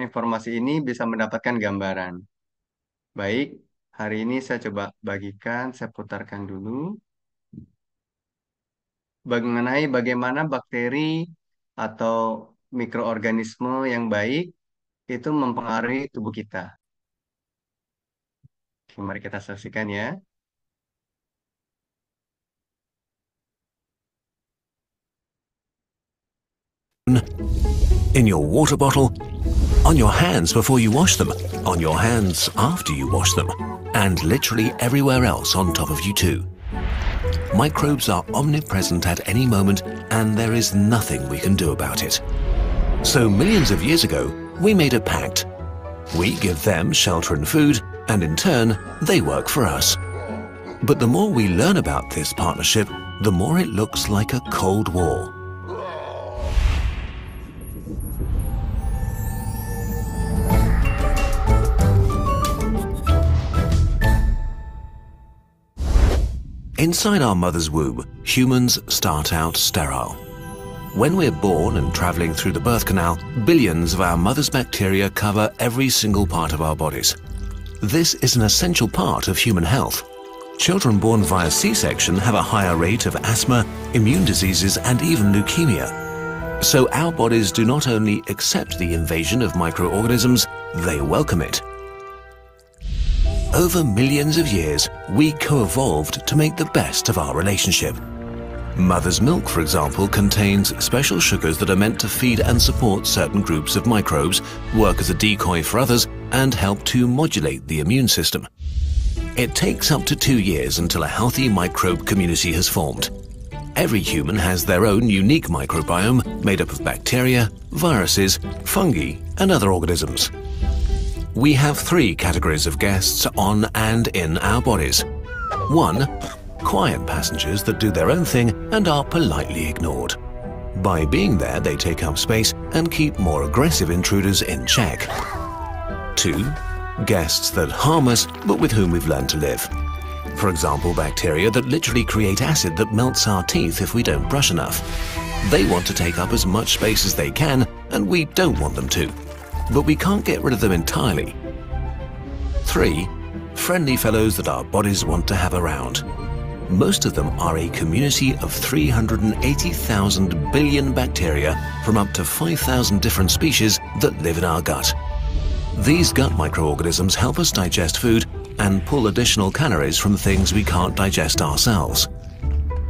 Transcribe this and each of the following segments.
informasi ini bisa mendapatkan gambaran. Baik, hari ini saya coba bagikan, saya putarkan dulu mengenai bagaimana bakteri atau mikroorganisme yang baik itu mempengaruhi tubuh kita. Oke, mari kita saksikan ya. In your water bottle, on your hands before you wash them, on your hands after you wash them, and literally everywhere else on top of you too. Microbes are omnipresent at any moment, and there is nothing we can do about it. So millions of years ago, we made a pact. We give them shelter and food, and in turn, they work for us. But the more we learn about this partnership, the more it looks like a Cold War. Inside our mother's womb, humans start out sterile. When we're born and traveling through the birth canal, billions of our mother's bacteria cover every single part of our bodies. This is an essential part of human health. Children born via C-section have a higher rate of asthma, immune diseases, and even leukemia. So our bodies do not only accept the invasion of microorganisms, they welcome it. Over millions of years, we co-evolved to make the best of our relationship. Mother's milk, for example, contains special sugars that are meant to feed and support certain groups of microbes, work as a decoy for others, and help to modulate the immune system. It takes up to 2 years until a healthy microbe community has formed. Every human has their own unique microbiome made up of bacteria, viruses, fungi, and other organisms. We have 3 categories of guests on and in our bodies. 1. Quiet passengers that do their own thing and are politely ignored. By being there, they take up space and keep more aggressive intruders in check. 2. Guests that harm us but with whom we've learned to live. For example, bacteria that literally create acid that melts our teeth if we don't brush enough. They want to take up as much space as they can, and we don't want them to. But we can't get rid of them entirely. 3. Friendly fellows that our bodies want to have around. Most of them are a community of 380,000 billion bacteria from up to 5,000 different species that live in our gut. These gut microorganisms help us digest food and pull additional calories from things we can't digest ourselves.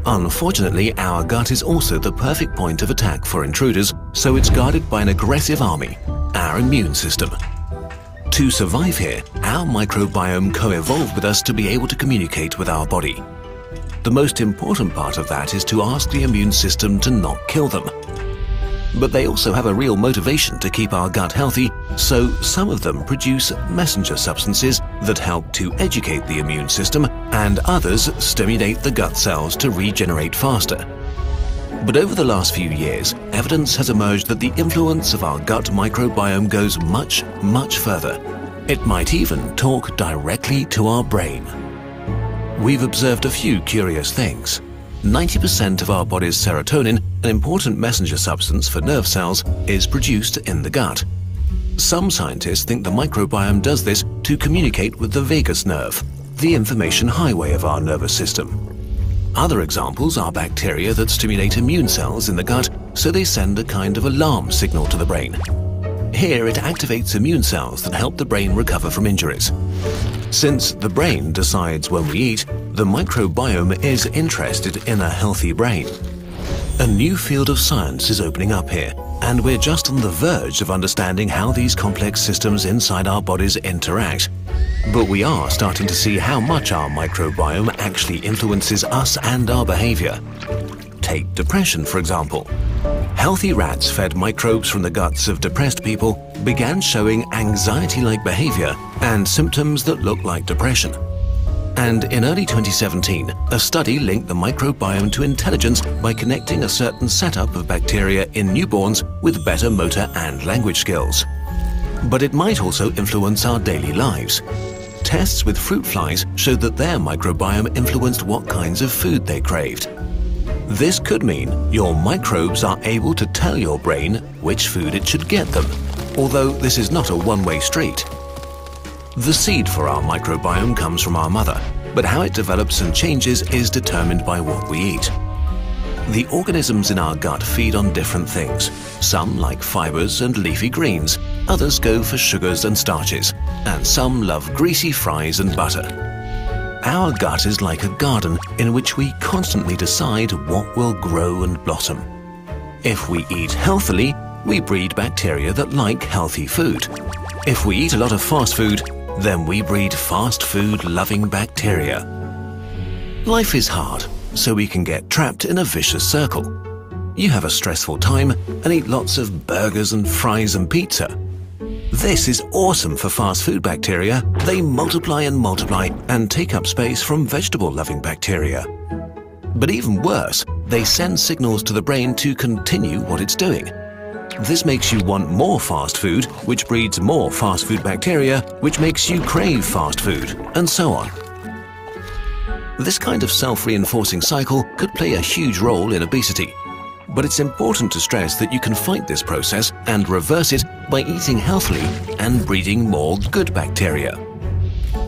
Unfortunately, our gut is also the perfect point of attack for intruders, so it's guarded by an aggressive army, our immune system. To survive here, our microbiome co-evolved with us to be able to communicate with our body. The most important part of that is to ask the immune system to not kill them. But they also have a real motivation to keep our gut healthy, so some of them produce messenger substances that help to educate the immune system, and others stimulate the gut cells to regenerate faster. But over the last few years, evidence has emerged that the influence of our gut microbiome goes much, much further. It might even talk directly to our brain. We've observed a few curious things. 90% of our body's serotonin, an important messenger substance for nerve cells, is produced in the gut. Some scientists think the microbiome does this to communicate with the vagus nerve, the information highway of our nervous system. Other examples are bacteria that stimulate immune cells in the gut, so they send a kind of alarm signal to the brain. Here it activates immune cells that help the brain recover from injuries. Since the brain decides when we eat, the microbiome is interested in a healthy brain. A new field of science is opening up here, and we're just on the verge of understanding how these complex systems inside our bodies interact. But we are starting to see how much our microbiome actually influences us and our behavior. Take depression, for example. Healthy rats fed microbes from the guts of depressed people began showing anxiety-like behavior and symptoms that look like depression. And in early 2017, a study linked the microbiome to intelligence by connecting a certain setup of bacteria in newborns with better motor and language skills. But it might also influence our daily lives. Tests with fruit flies showed that their microbiome influenced what kinds of food they craved. This could mean your microbes are able to tell your brain which food it should get them. although this is not a one-way street. The seed for our microbiome comes from our mother, but how it develops and changes is determined by what we eat. The organisms in our gut feed on different things. Some like fibers and leafy greens, others go for sugars and starches, and some love greasy fries and butter. Our gut is like a garden in which we constantly decide what will grow and blossom. If we eat healthily, we breed bacteria that like healthy food. If we eat a lot of fast food, then we breed fast food-loving bacteria. Life is hard, so we can get trapped in a vicious circle. You have a stressful time and eat lots of burgers and fries and pizza. This is awesome for fast food bacteria. They multiply and take up space from vegetable-loving bacteria. But even worse, they send signals to the brain to continue what it's doing. This makes you want more fast food, which breeds more fast food bacteria, which makes you crave fast food, and so on. This kind of self-reinforcing cycle could play a huge role in obesity. But it's important to stress that you can fight this process and reverse it by eating healthily and breeding more good bacteria.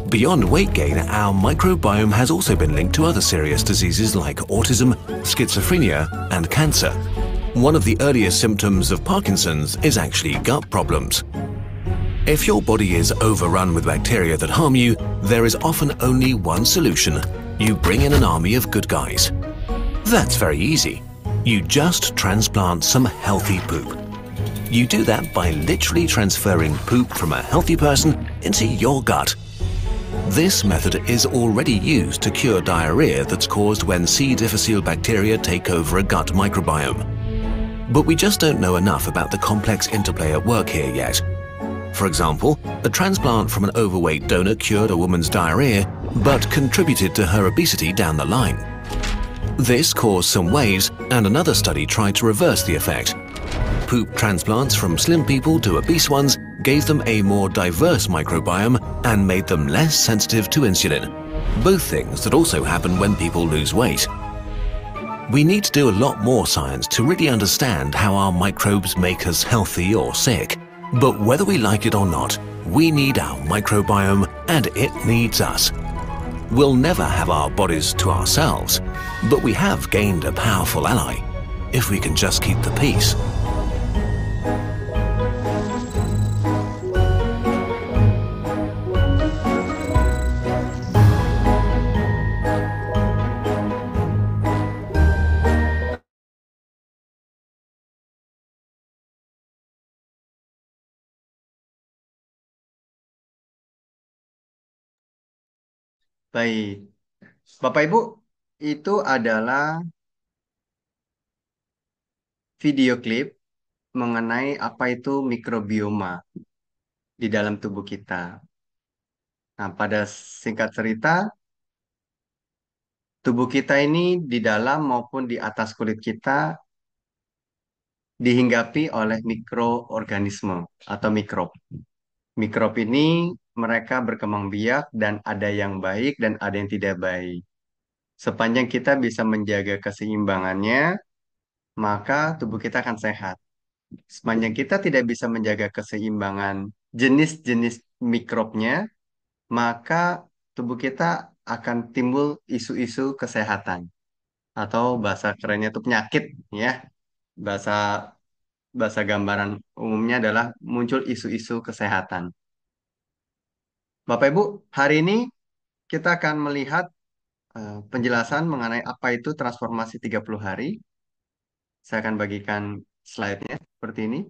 Beyond weight gain, our microbiome has also been linked to other serious diseases like autism, schizophrenia, and cancer. One of the earliest symptoms of Parkinson's is actually gut problems. If your body is overrun with bacteria that harm you, there is often only one solution. You bring in an army of good guys. That's very easy. You just transplant some healthy poop. You do that by literally transferring poop from a healthy person into your gut. This method is already used to cure diarrhea that's caused when C. difficile bacteria take over a gut microbiome. But we just don't know enough about the complex interplay at work here yet. For example, a transplant from an overweight donor cured a woman's diarrhea, but contributed to her obesity down the line. This caused some waves, and another study tried to reverse the effect. Poop transplants from slim people to obese ones gave them a more diverse microbiome and made them less sensitive to insulin, both things that also happen when people lose weight. We need to do a lot more science to really understand how our microbes make us healthy or sick. But whether we like it or not, we need our microbiome and it needs us. We'll never have our bodies to ourselves, but we have gained a powerful ally, if we can just keep the peace. Baik, Bapak Ibu, itu adalah video klip mengenai apa itu mikrobioma di dalam tubuh kita. Nah, pada singkat cerita, tubuh kita ini di dalam maupun di atas kulit kita dihinggapi oleh mikroorganisme atau mikrob. Mikrob ini mereka berkembang biak dan ada yang baik dan ada yang tidak baik. Sepanjang kita bisa menjaga keseimbangannya, maka tubuh kita akan sehat. Sepanjang kita tidak bisa menjaga keseimbangan jenis-jenis mikrobnya, maka tubuh kita akan timbul isu-isu kesehatan atau bahasa kerennya itu penyakit ya. Bahasa bahasa gambaran umumnya adalah muncul isu-isu kesehatan. Bapak Ibu, hari ini kita akan melihat penjelasan mengenai apa itu transformasi 30 hari. Saya akan bagikan slide-nya seperti ini.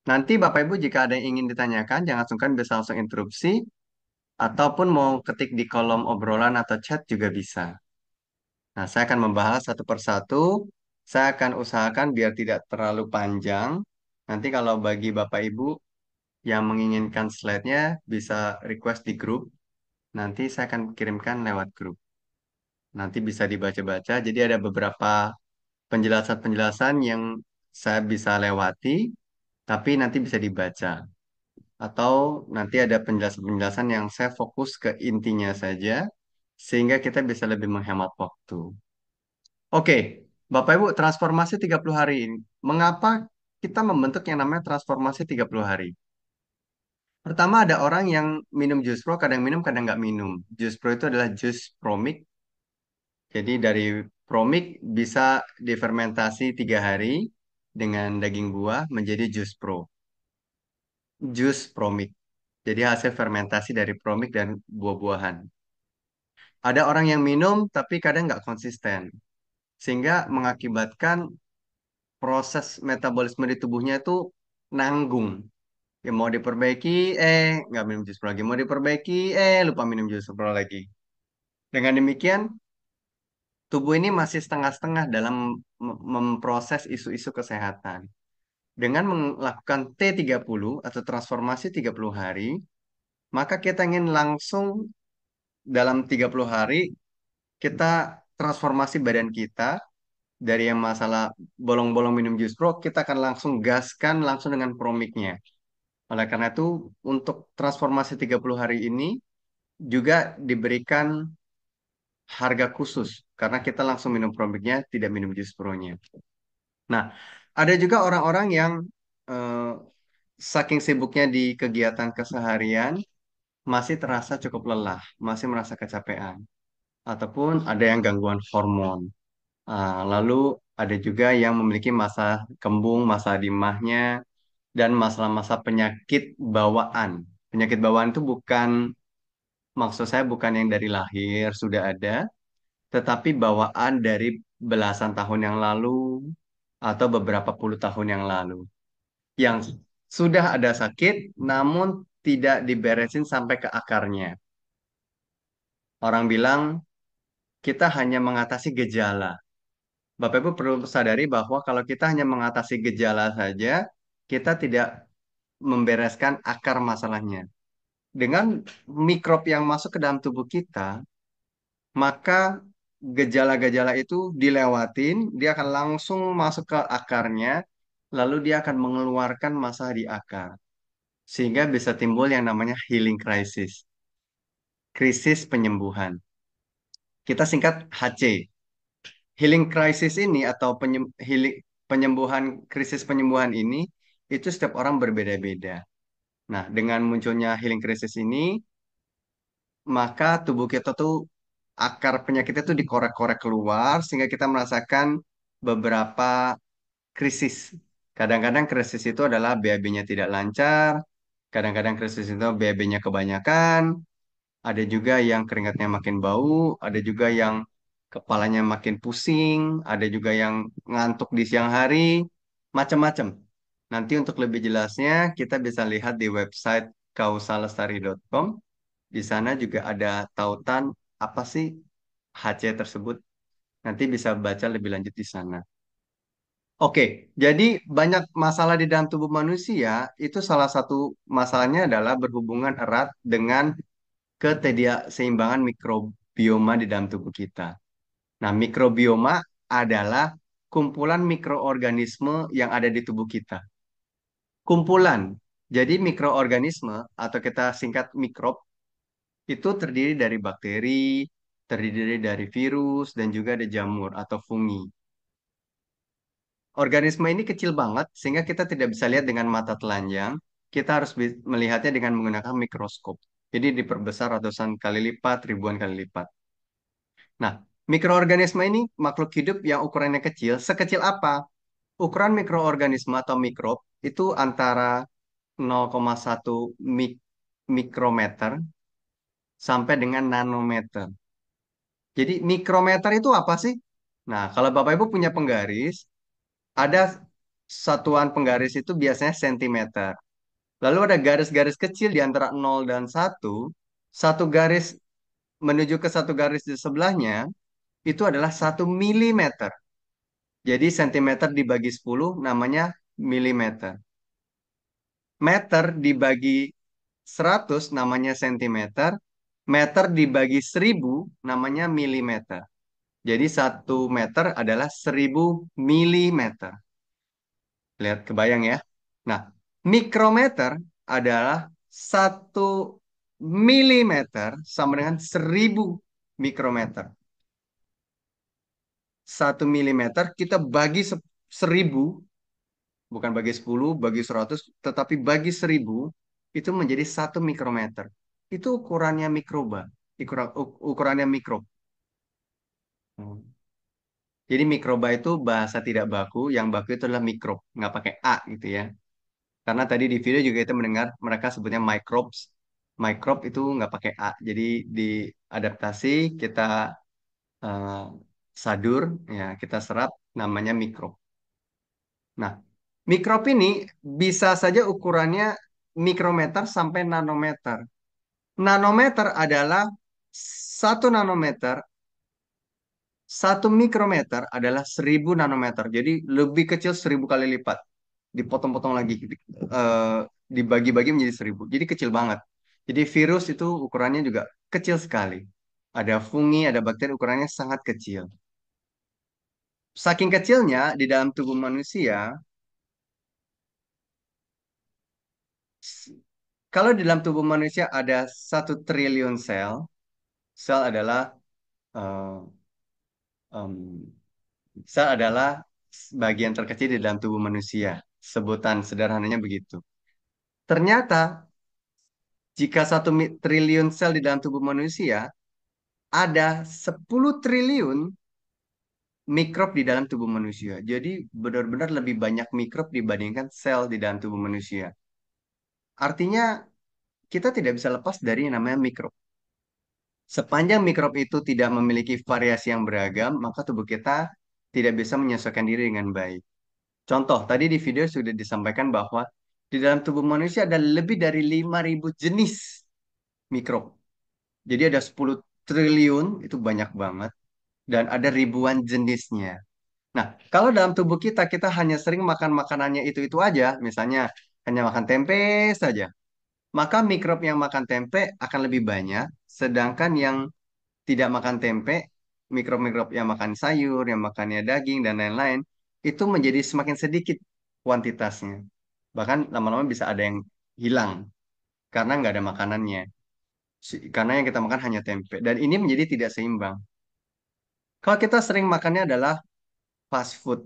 Nanti Bapak Ibu jika ada yang ingin ditanyakan, jangan sungkan bisa langsung interupsi ataupun mau ketik di kolom obrolan atau chat juga bisa. Nah, saya akan membahas satu persatu. Saya akan usahakan biar tidak terlalu panjang. Nanti kalau bagi Bapak Ibu yang menginginkan slide-nya bisa request di grup. Nanti saya akan kirimkan lewat grup. Nanti bisa dibaca-baca. Jadi ada beberapa penjelasan-penjelasan yang saya bisa lewati, tapi nanti bisa dibaca. Atau nanti ada penjelasan-penjelasan yang saya fokus ke intinya saja, sehingga kita bisa lebih menghemat waktu. Oke, Bapak Ibu, transformasi 30 hari ini. Mengapa kita membentuk yang namanya transformasi 30 hari. Pertama ada orang yang minum jus pro, kadang minum, kadang nggak minum. Jus pro itu adalah jus promik. Jadi dari promik bisa difermentasi 3 hari dengan daging buah menjadi jus pro. Jus promik. Jadi hasil fermentasi dari promik dan buah-buahan. Ada orang yang minum tapi kadang nggak konsisten. Sehingga mengakibatkan proses metabolisme di tubuhnya itu nanggung. Ya mau diperbaiki, nggak minum jus pro lagi. Mau diperbaiki, lupa minum jus pro lagi. Dengan demikian, tubuh ini masih setengah-setengah dalam memproses isu-isu kesehatan. Dengan melakukan T30 atau transformasi 30 hari, maka kita ingin langsung dalam 30 hari, kita transformasi badan kita dari yang masalah bolong-bolong minum jus pro, kita akan langsung gaskan langsung dengan promiknya. Oleh karena itu, untuk transformasi 30 hari ini juga diberikan harga khusus karena kita langsung minum promiknya, tidak minum jus pro-nya. Nah, ada juga orang-orang yang eh, saking sibuknya di kegiatan keseharian masih terasa cukup lelah, masih merasa kecapean, ataupun ada yang gangguan hormon. Lalu ada juga yang memiliki masa kembung, masa dimahnya, dan masalah-masalah penyakit bawaan. Penyakit bawaan itu bukan, maksud saya bukan yang dari lahir sudah ada, tetapi bawaan dari belasan tahun yang lalu atau beberapa puluh tahun yang lalu. Yang sudah ada sakit, namun tidak diberesin sampai ke akarnya. Orang bilang kita hanya mengatasi gejala. Bapak Ibu perlu sadari bahwa kalau kita hanya mengatasi gejala saja, kita tidak membereskan akar masalahnya. Dengan mikrob yang masuk ke dalam tubuh kita, maka gejala-gejala itu dilewatin, dia akan langsung masuk ke akarnya, lalu dia akan mengeluarkan masalah di akar. Sehingga bisa timbul yang namanya healing crisis, krisis penyembuhan. Kita singkat HC. Healing crisis ini atau penyembuhan, krisis penyembuhan ini, itu setiap orang berbeda-beda. Nah, dengan munculnya healing crisis ini, maka tubuh kita tuh akar penyakitnya tuh dikorek-korek keluar sehingga kita merasakan beberapa krisis. Kadang-kadang krisis itu adalah BAB-nya tidak lancar, kadang-kadang krisis itu BAB-nya kebanyakan, ada juga yang keringatnya makin bau, ada juga yang kepalanya makin pusing, ada juga yang ngantuk di siang hari, macam-macam. Nanti untuk lebih jelasnya kita bisa lihat di website kausalestari.com. Di sana juga ada tautan apa sih HC tersebut. Nanti bisa baca lebih lanjut di sana. Oke, jadi banyak masalah di dalam tubuh manusia, itu salah satu masalahnya adalah berhubungan erat dengan ketidakseimbangan mikrobioma di dalam tubuh kita. Nah, mikrobioma adalah kumpulan mikroorganisme yang ada di tubuh kita. Kumpulan. Jadi mikroorganisme atau kita singkat mikrob itu terdiri dari bakteri, terdiri dari virus, dan juga ada jamur atau fungi. Organisme ini kecil banget sehingga kita tidak bisa lihat dengan mata telanjang. Kita harus melihatnya dengan menggunakan mikroskop. Jadi diperbesar ratusan kali lipat, ribuan kali lipat. Nah, mikroorganisme ini makhluk hidup yang ukurannya kecil. Sekecil apa? Ukuran mikroorganisme atau mikrob itu antara 0,1 mikrometer sampai dengan nanometer. Jadi mikrometer itu apa sih? Nah, kalau Bapak Ibu punya penggaris, ada satuan penggaris itu biasanya sentimeter. Lalu ada garis-garis kecil di antara 0 dan 1. Satu garis menuju ke satu garis di sebelahnya, itu adalah 1 milimeter. Jadi sentimeter dibagi 10 namanya milimeter. Meter dibagi 100 namanya sentimeter. Meter dibagi 1000 namanya milimeter. Jadi 1 meter adalah 1000 milimeter. Lihat kebayang ya. Nah, mikrometer adalah 1 milimeter sama dengan 1000 mikrometer. 1 milimeter kita bagi 1000, bukan bagi 10, bagi 100, tetapi bagi 1000 itu menjadi 1 mikrometer. Itu ukurannya mikroba, ukurannya mikro. Hmm. Jadi mikroba itu bahasa tidak baku, yang baku itu adalah mikro, nggak pakai A gitu ya. Karena tadi di video juga kita mendengar mereka sebutnya microbes. Microbe itu nggak pakai A. Jadi diadaptasi kita eh, sadur, ya kita serap namanya mikrob. Nah, mikrob ini bisa saja ukurannya mikrometer sampai nanometer. Nanometer adalah 1 nanometer, 1 mikrometer adalah 1000 nanometer. Jadi lebih kecil 1000 kali lipat. Dipotong-potong lagi, eh, dibagi-bagi menjadi 1000. Jadi kecil banget. Jadi virus itu ukurannya juga kecil sekali. Ada fungi, ada bakteri ukurannya sangat kecil. Saking kecilnya di dalam tubuh manusia, s- kalau di dalam tubuh manusia ada 1 triliun sel, sel adalah eh, em, sel adalah bagian terkecil di dalam tubuh manusia. Sebutan sederhananya begitu. Ternyata jika 1 triliun sel di dalam tubuh manusia, ada 10 triliun mikrob di dalam tubuh manusia. Jadi benar-benar lebih banyak mikrob dibandingkan sel di dalam tubuh manusia. Artinya kita tidak bisa lepas dari yang namanya mikrob. Sepanjang mikrob itu tidak memiliki variasi yang beragam, maka tubuh kita tidak bisa menyesuaikan diri dengan baik. Contoh, tadi di video sudah disampaikan bahwa di dalam tubuh manusia ada lebih dari 5.000 jenis mikrob. Jadi ada 10 triliun, itu banyak banget. Dan ada ribuan jenisnya. Nah, kalau dalam tubuh kita, kita hanya sering makan makanannya itu-itu aja, misalnya hanya makan tempe saja, maka mikrob yang makan tempe akan lebih banyak, sedangkan yang tidak makan tempe, mikrob-mikrob yang makan sayur, yang makannya daging, dan lain-lain, itu menjadi semakin sedikit kuantitasnya. Bahkan lama-lama bisa ada yang hilang, karena nggak ada makanannya. Karena yang kita makan hanya tempe. Dan ini menjadi tidak seimbang. Kalau kita sering makannya adalah fast food,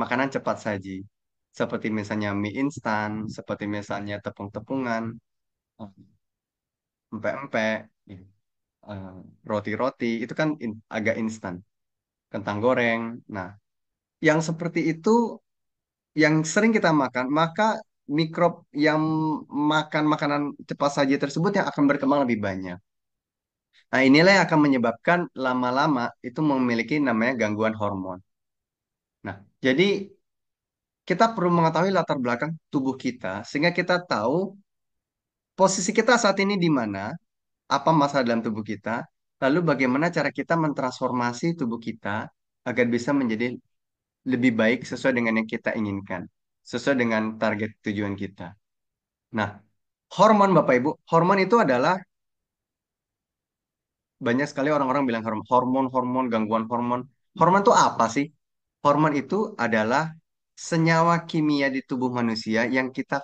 makanan cepat saji. Seperti misalnya mie instan, seperti misalnya tepung-tepungan, empek-empek, eh, roti-roti, itu kan agak instan. Kentang goreng. Nah, yang seperti itu yang sering kita makan, maka mikrob yang makan makanan cepat saji tersebut yang akan berkembang lebih banyak. Nah, inilah yang akan menyebabkan lama-lama itu memiliki namanya gangguan hormon. Nah, jadi kita perlu mengetahui latar belakang tubuh kita sehingga kita tahu posisi kita saat ini di mana, apa masalah dalam tubuh kita, lalu bagaimana cara kita mentransformasi tubuh kita agar bisa menjadi lebih baik sesuai dengan yang kita inginkan, sesuai dengan target tujuan kita. Nah, hormon Bapak Ibu, hormon itu adalah banyak sekali orang-orang bilang hormon, hormon, gangguan hormon. Hormon itu apa sih? Hormon itu adalah senyawa kimia di tubuh manusia yang kita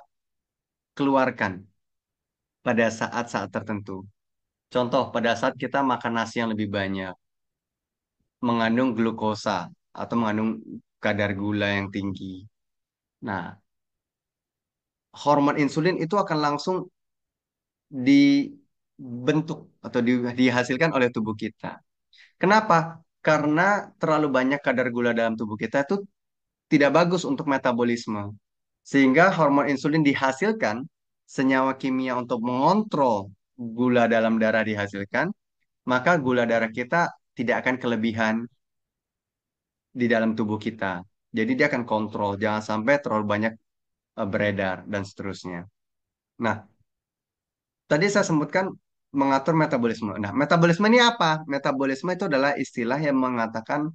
keluarkan pada saat-saat tertentu. Contoh, pada saat kita makan nasi yang lebih banyak, mengandung glukosa atau mengandung kadar gula yang tinggi. Nah, hormon insulin itu akan langsung dibentuk atau dihasilkan oleh tubuh kita. Kenapa? Karena terlalu banyak kadar gula dalam tubuh kita itu tidak bagus untuk metabolisme. Sehingga hormon insulin dihasilkan, senyawa kimia untuk mengontrol gula dalam darah dihasilkan, maka gula darah kita tidak akan kelebihan di dalam tubuh kita. Jadi dia akan kontrol, jangan sampai terlalu banyak beredar dan seterusnya. Nah, tadi saya sebutkan mengatur metabolisme. Nah, metabolisme ini apa? Metabolisme itu adalah istilah yang mengatakan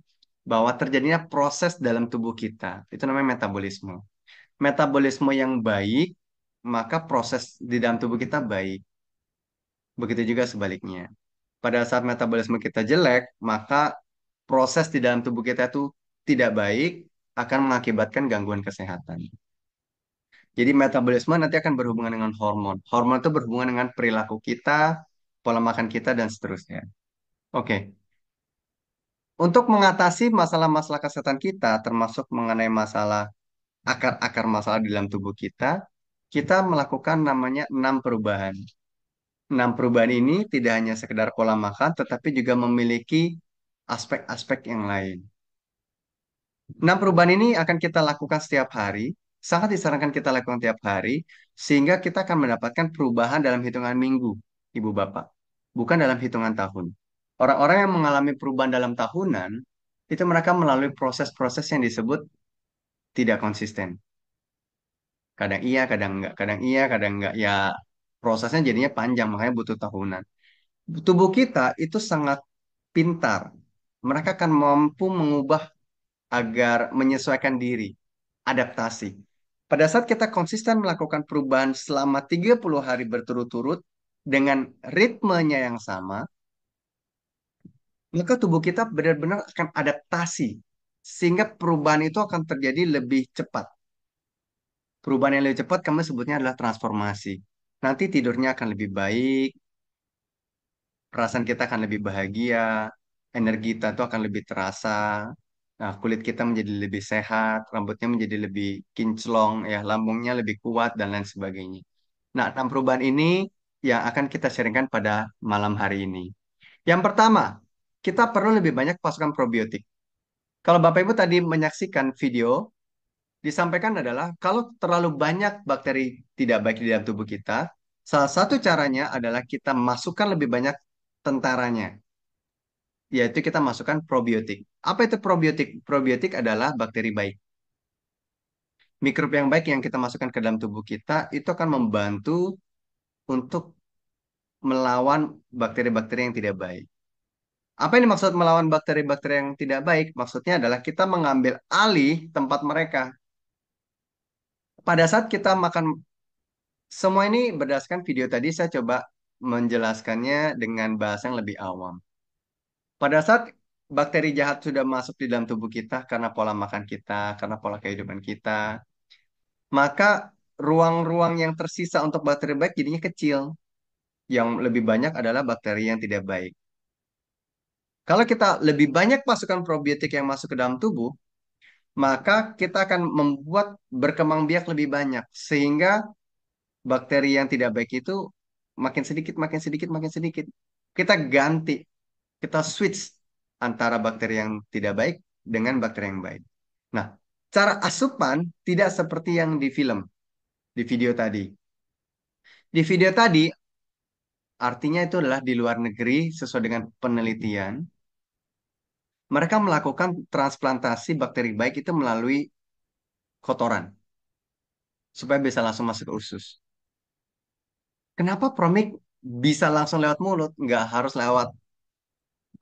bahwa terjadinya proses dalam tubuh kita. Itu namanya metabolisme. Metabolisme yang baik, maka proses di dalam tubuh kita baik. Begitu juga sebaliknya. Pada saat metabolisme kita jelek, maka proses di dalam tubuh kita itu tidak baik, akan mengakibatkan gangguan kesehatan. Jadi metabolisme nanti akan berhubungan dengan hormon. Hormon itu berhubungan dengan perilaku kita, pola makan kita, dan seterusnya. Oke, untuk mengatasi masalah-masalah kesehatan kita, termasuk mengenai masalah akar-akar masalah di dalam tubuh kita, kita melakukan namanya 6 perubahan. 6 perubahan ini tidak hanya sekedar pola makan, tetapi juga memiliki aspek-aspek yang lain. 6 perubahan ini akan kita lakukan setiap hari, sangat disarankan kita lakukan setiap hari, sehingga kita akan mendapatkan perubahan dalam hitungan minggu, Ibu Bapak, bukan dalam hitungan tahun. Orang-orang yang mengalami perubahan dalam tahunan, itu mereka melalui proses-proses yang disebut tidak konsisten. Kadang iya, kadang enggak, kadang iya, kadang enggak. Ya, prosesnya jadinya panjang, makanya butuh tahunan. Tubuh kita itu sangat pintar. Mereka akan mampu mengubah agar menyesuaikan diri, adaptasi. Pada saat kita konsisten melakukan perubahan selama 30 hari berturut-turut dengan ritmenya yang sama, maka tubuh kita benar-benar akan adaptasi sehingga perubahan itu akan terjadi lebih cepat. Perubahan yang lebih cepat kami sebutnya adalah transformasi. Nanti tidurnya akan lebih baik, perasaan kita akan lebih bahagia, energi kita itu akan lebih terasa. Nah, kulit kita menjadi lebih sehat, rambutnya menjadi lebih kinclong, ya, lambungnya lebih kuat dan lain sebagainya. Nah, 6 perubahan ini yang akan kita sharingkan pada malam hari ini. Yang pertama, kita perlu lebih banyak pasukan probiotik. Kalau Bapak Ibu tadi menyaksikan video, disampaikan adalah kalau terlalu banyak bakteri tidak baik di dalam tubuh kita, salah satu caranya adalah kita masukkan lebih banyak tentaranya, yaitu kita masukkan probiotik. Apa itu probiotik? Probiotik adalah bakteri baik. Mikrob yang baik yang kita masukkan ke dalam tubuh kita itu akan membantu untuk melawan bakteri-bakteri yang tidak baik. Apa ini maksud melawan bakteri-bakteri yang tidak baik? Maksudnya adalah kita mengambil alih tempat mereka. Pada saat kita makan, semua ini berdasarkan video tadi, saya coba menjelaskannya dengan bahasa yang lebih awam. Pada saat bakteri jahat sudah masuk di dalam tubuh kita karena pola makan kita, karena pola kehidupan kita, maka ruang-ruang yang tersisa untuk bakteri baik jadinya kecil. Yang lebih banyak adalah bakteri yang tidak baik. Kalau kita lebih banyak pasukan probiotik yang masuk ke dalam tubuh, maka kita akan membuat berkembang biak lebih banyak. Sehingga bakteri yang tidak baik itu makin sedikit, makin sedikit, makin sedikit. Kita ganti, kita switch antara bakteri yang tidak baik dengan bakteri yang baik. Nah, cara asupan tidak seperti yang di film, di video tadi. Di video tadi, artinya itu adalah di luar negeri sesuai dengan penelitian. Mereka melakukan transplantasi bakteri baik itu melalui kotoran supaya bisa langsung masuk ke usus. Kenapa Promik bisa langsung lewat mulut, nggak harus lewat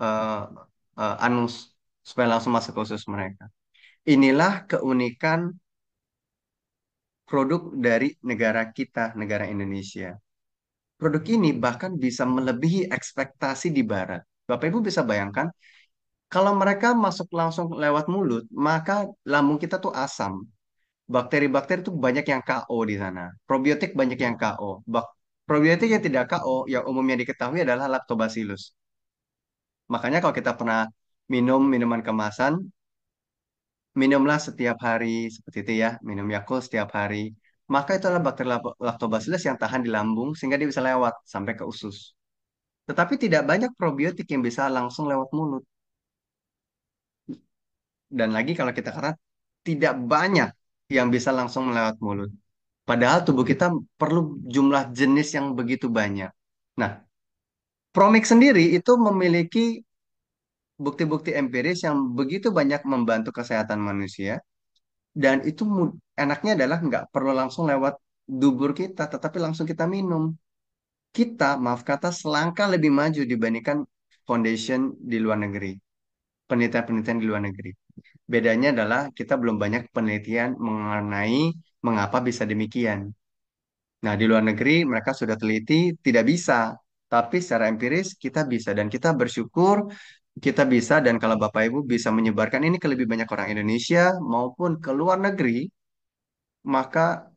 eh, anus supaya langsung masuk ke usus mereka? Inilah keunikan produk dari negara kita, negara Indonesia. Produk ini bahkan bisa melebihi ekspektasi di Barat. Bapak Ibu bisa bayangkan, kalau mereka masuk langsung lewat mulut, maka lambung kita tuh asam. Bakteri-bakteri itu banyak yang KO di sana. Probiotik banyak yang KO. Probiotik yang tidak KO, yang umumnya diketahui adalah Lactobacillus. Makanya kalau kita pernah minum minuman kemasan, minumlah setiap hari seperti itu ya, minum Yakult setiap hari. Maka itu adalah bakteri Lactobacillus yang tahan di lambung sehingga dia bisa lewat sampai ke usus. Tetapi tidak banyak probiotik yang bisa langsung lewat mulut. Dan lagi kalau kita kata tidak banyak yang bisa langsung melewat mulut. Padahal tubuh kita perlu jumlah jenis yang begitu banyak. Nah, Promix sendiri itu memiliki bukti-bukti empiris yang begitu banyak membantu kesehatan manusia. Dan itu enaknya adalah nggak perlu langsung lewat dubur kita, tetapi langsung kita minum. Kita, maaf kata, selangkah lebih maju dibandingkan foundation di luar negeri. Penelitian-penelitian di luar negeri. Bedanya adalah kita belum banyak penelitian mengenai mengapa bisa demikian. Nah, di luar negeri mereka sudah teliti tidak bisa, tapi secara empiris kita bisa dan kita bersyukur kita bisa dan kalau Bapak Ibu bisa menyebarkan ini ke lebih banyak orang Indonesia maupun ke luar negeri, maka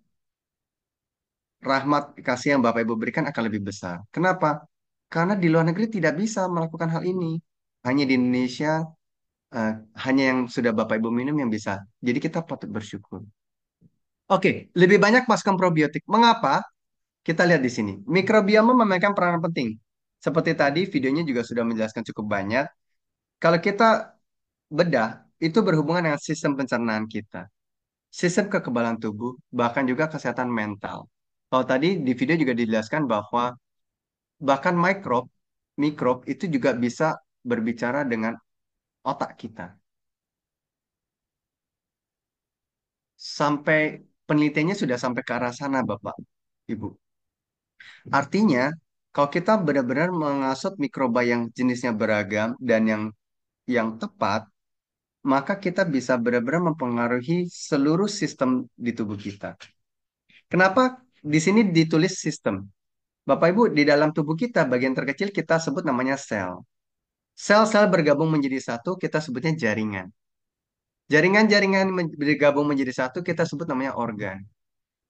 rahmat kasih yang Bapak Ibu berikan akan lebih besar. Kenapa? Karena di luar negeri tidak bisa melakukan hal ini. Hanya di Indonesia, eh, hanya yang sudah Bapak Ibu minum yang bisa. Jadi kita patut bersyukur. Oke, lebih banyak masukkan probiotik. Mengapa? Kita lihat di sini. Mikrobioma memainkan peranan penting. Seperti tadi videonya juga sudah menjelaskan cukup banyak. Kalau kita bedah, itu berhubungan dengan sistem pencernaan kita, sistem kekebalan tubuh, bahkan juga kesehatan mental. Kalau tadi di video juga dijelaskan bahwa bahkan mikrob itu juga bisa berbicara dengan otak kita. Sampai penelitiannya sudah sampai ke arah sana, Bapak, Ibu. Artinya, kalau kita benar-benar mengasut mikroba yang jenisnya beragam dan yang tepat, maka kita bisa benar-benar mempengaruhi seluruh sistem di tubuh kita. Kenapa di sini ditulis sistem? Bapak Ibu, di dalam tubuh kita, bagian terkecil kita sebut namanya sel. Sel-sel bergabung menjadi satu, kita sebutnya jaringan. Jaringan-jaringan bergabung menjadi satu, kita sebut namanya organ.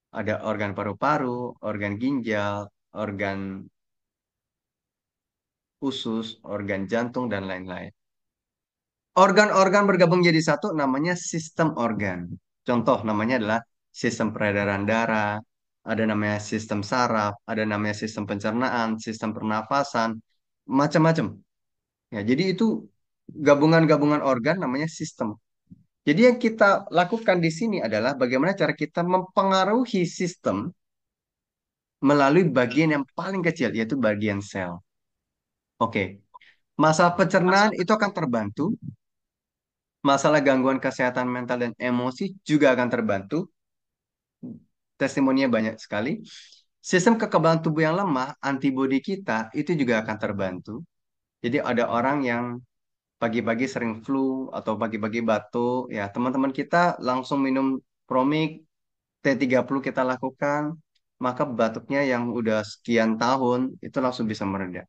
Ada organ paru-paru, organ ginjal, organ usus, organ jantung, dan lain-lain. Organ-organ bergabung jadi satu namanya sistem organ. Contoh namanya adalah sistem peredaran darah, ada namanya sistem saraf, ada namanya sistem pencernaan, sistem pernafasan, macam-macam. Ya, jadi itu gabungan-gabungan organ namanya sistem. Jadi yang kita lakukan di sini adalah bagaimana cara kita mempengaruhi sistem melalui bagian yang paling kecil, yaitu bagian sel. Oke, masalah pencernaan itu akan terbantu, masalah gangguan kesehatan mental dan emosi juga akan terbantu. Testimoninya banyak sekali. Sistem kekebalan tubuh yang lemah, antibodi kita itu juga akan terbantu. Jadi ada orang yang pagi-pagi sering flu atau pagi-pagi batuk, ya teman-teman kita langsung minum Promik T30 kita lakukan, maka batuknya yang udah sekian tahun itu langsung bisa mereda.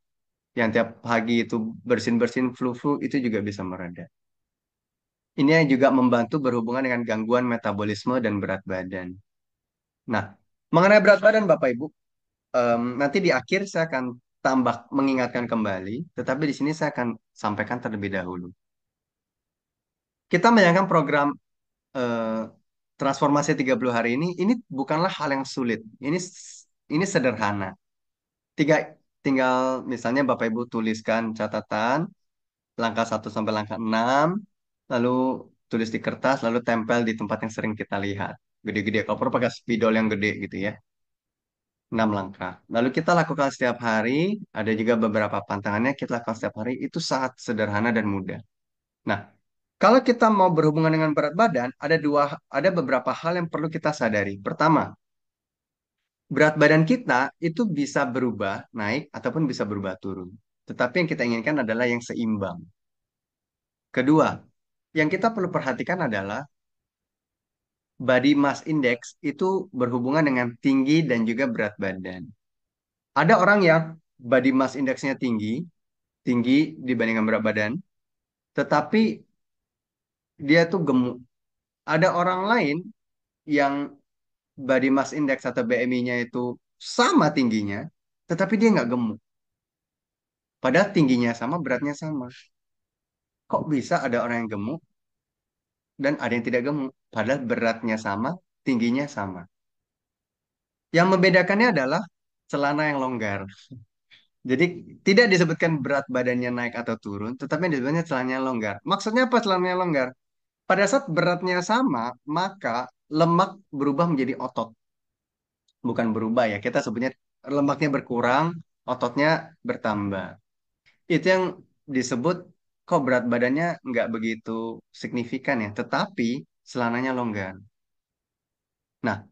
Yang tiap pagi itu bersin-bersin flu-flu itu juga bisa mereda. Ini yang juga membantu berhubungan dengan gangguan metabolisme dan berat badan. Nah, mengenai berat badan Bapak Ibu, nanti di akhir saya akan tambah mengingatkan kembali, tetapi di sini saya akan sampaikan terlebih dahulu. Kita menjalankan program eh, transformasi 30 hari ini bukanlah hal yang sulit. Ini sederhana. Tiga, tinggal misalnya Bapak Ibu tuliskan catatan langkah 1 sampai langkah 6, lalu tulis di kertas, lalu tempel di tempat yang sering kita lihat. Gede-gede, kalau perlu pakai spidol yang gede gitu ya. 6 langkah. Lalu kita lakukan setiap hari, ada juga beberapa pantangannya kita lakukan setiap hari, itu sangat sederhana dan mudah. Nah, kalau kita mau berhubungan dengan berat badan, ada beberapa hal yang perlu kita sadari. Pertama, berat badan kita itu bisa berubah naik ataupun bisa berubah turun. Tetapi yang kita inginkan adalah yang seimbang. Kedua, yang kita perlu perhatikan adalah body mass index itu berhubungan dengan tinggi dan juga berat badan. Ada orang yang body mass indexnya tinggi, tinggi dibandingkan berat badan, tetapi dia tuh gemuk. Ada orang lain yang body mass index atau BMI-nya itu sama tingginya, tetapi dia nggak gemuk. Padahal tingginya sama, beratnya sama. Kok bisa ada orang yang gemuk dan ada yang tidak gemuk? Padahal beratnya sama, tingginya sama. Yang membedakannya adalah celana yang longgar. Jadi tidak disebutkan berat badannya naik atau turun, tetapi yang disebutnya celananya longgar. Maksudnya apa celananya longgar? Pada saat beratnya sama, maka lemak berubah menjadi otot. Bukan berubah ya, kita sebutnya lemaknya berkurang, ototnya bertambah. Itu yang disebut kok berat badannya nggak begitu signifikan ya, tetapi celananya longgar. Nah,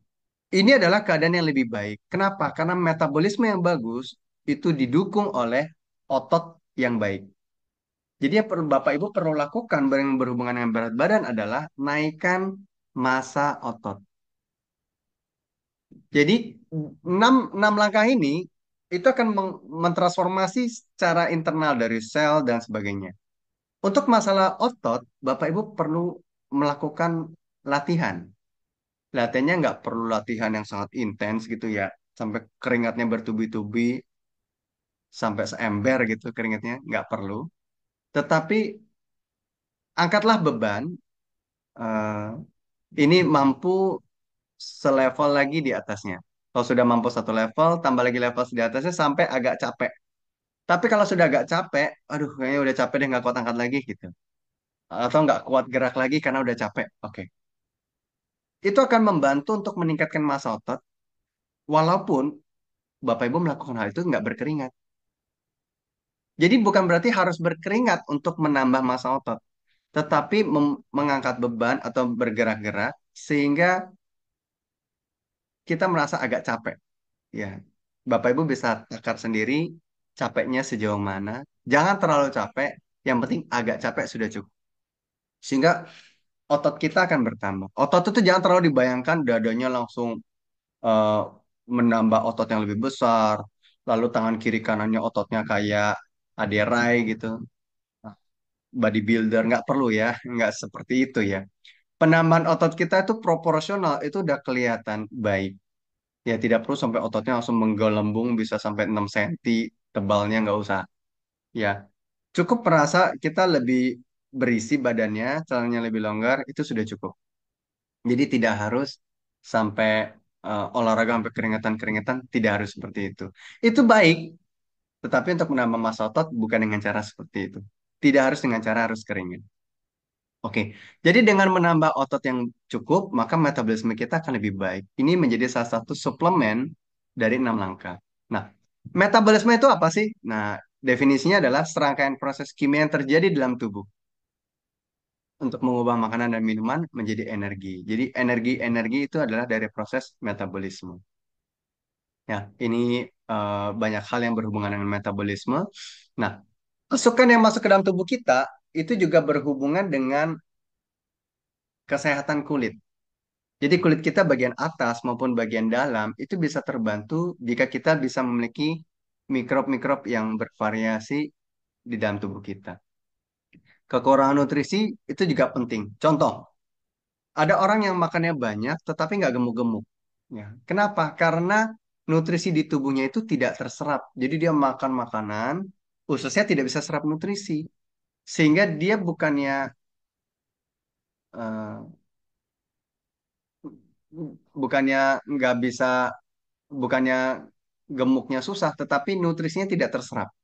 ini adalah keadaan yang lebih baik. Kenapa? Karena metabolisme yang bagus itu didukung oleh otot yang baik. Jadi yang perlu Bapak Ibu perlu lakukan yang berhubungan dengan berat badan adalah naikkan massa otot. Jadi 6 langkah ini itu akan mentransformasi secara internal dari sel dan sebagainya. Untuk masalah otot, Bapak Ibu perlu melakukan latihan. Latihannya nggak perlu latihan yang sangat intens gitu ya, sampai keringatnya bertubi-tubi, sampai seember gitu keringatnya, nggak perlu. Tetapi angkatlah beban, eh, ini mampu selevel lagi di atasnya. Kalau sudah mampu satu level, tambah lagi level di atasnya sampai agak capek. Tapi kalau sudah agak capek, aduh kayaknya udah capek deh nggak kuat angkat lagi gitu. Atau nggak kuat gerak lagi karena udah capek. Oke. Itu akan membantu untuk meningkatkan massa otot, walaupun Bapak Ibu melakukan hal itu nggak berkeringat. Jadi bukan berarti harus berkeringat untuk menambah massa otot, tetapi mengangkat beban atau bergerak-gerak sehingga kita merasa agak capek. Ya, Bapak Ibu bisa takar sendiri capeknya sejauh mana. Jangan terlalu capek, yang penting agak capek sudah cukup. Sehingga otot kita akan bertambah. Otot itu jangan terlalu dibayangkan dadanya langsung eh, menambah otot yang lebih besar, lalu tangan kiri kanannya ototnya kayak Aderai gitu, bodybuilder, nggak perlu ya, nggak seperti itu ya. Penambahan otot kita itu proporsional, itu udah kelihatan baik. Ya tidak perlu sampai ototnya langsung menggelembung bisa sampai 6 cm tebalnya nggak usah. Ya, cukup merasa kita lebih berisi badannya, celananya lebih longgar, itu sudah cukup. Jadi tidak harus sampai olahraga sampai keringetan-keringetan, tidak harus seperti itu. Itu baik, tetapi untuk menambah massa otot bukan dengan cara seperti itu. Tidak harus dengan cara harus keringat. Oke, jadi dengan menambah otot yang cukup, maka metabolisme kita akan lebih baik. Ini menjadi salah satu suplemen dari 6 langkah. Nah, metabolisme itu apa sih? Nah, definisinya adalah serangkaian proses kimia yang terjadi dalam tubuh untuk mengubah makanan dan minuman menjadi energi. Jadi energi-energi itu adalah dari proses metabolisme. Ya, ini banyak hal yang berhubungan dengan metabolisme. Nah, masukan yang masuk ke dalam tubuh kita itu juga berhubungan dengan kesehatan kulit. Jadi kulit kita bagian atas maupun bagian dalam itu bisa terbantu jika kita bisa memiliki mikrob-mikrob yang bervariasi di dalam tubuh kita. Kekurangan nutrisi itu juga penting. Contoh, ada orang yang makannya banyak tetapi nggak gemuk-gemuk. Ya. Kenapa? Karena nutrisi di tubuhnya itu tidak terserap. Jadi dia makan makanan, ususnya tidak bisa serap nutrisi. Sehingga dia eh, bukannya nggak bisa, bukannya gemuknya susah, tetapi nutrisinya tidak terserap.